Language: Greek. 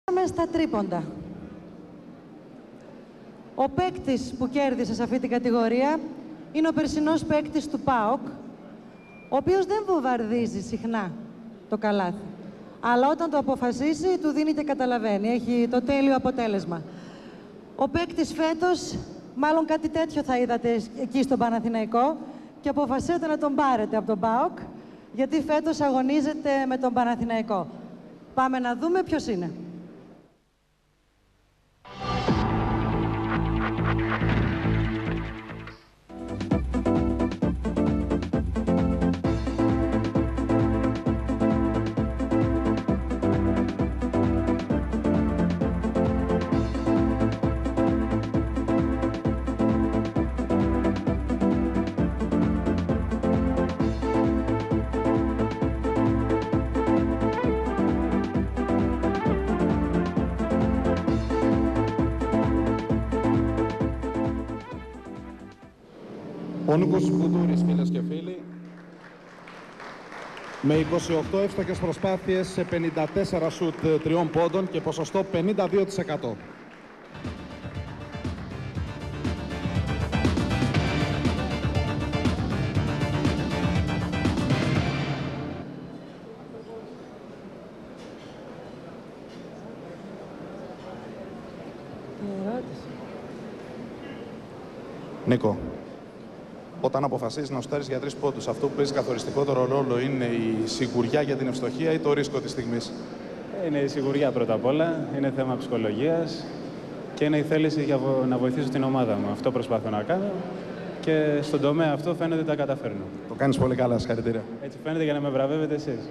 Πάμε στα τρίποντα. Ο παίκτης που κέρδισε σε αυτή την κατηγορία είναι ο περσινός παίκτης του ΠΑΟΚ, ο οποίος δεν βομβαρδίζει συχνά το καλάθι. Αλλά όταν το αποφασίσει, του δίνει και καταλαβαίνει. Έχει το τέλειο αποτέλεσμα. Ο παίκτης φέτος, μάλλον κάτι τέτοιο θα είδατε εκεί στον Παναθηναϊκό και αποφασίσατε να τον πάρετε από τον ΠΑΟΚ, γιατί φέτος αγωνίζεται με τον Παναθηναϊκό. Πάμε να δούμε ποιος είναι. Ο Νίκος Μπουτούρης, φίλες και φίλοι, με 28 εύστοχες προσπάθειες σε 54 σουτ 3 πόντων και ποσοστό 52%. Νίκο, όταν αποφασίζεις να σουτάρεις για 3 πόντους, αυτό που παίζει καθοριστικότερο ρόλο είναι η σιγουριά για την ευστοχία ή το ρίσκο της στιγμής? Είναι η σιγουριά πρώτα απ' όλα, είναι θέμα ψυχολογίας και είναι η θέληση για να βοηθήσω την ομάδα μου. Αυτό προσπαθώ να κάνω και στον τομέα αυτό φαίνεται ότι τα καταφέρνω. Το κάνεις πολύ καλά, συγχαρητήρια. Έτσι φαίνεται για να με βραβεύετε εσείς.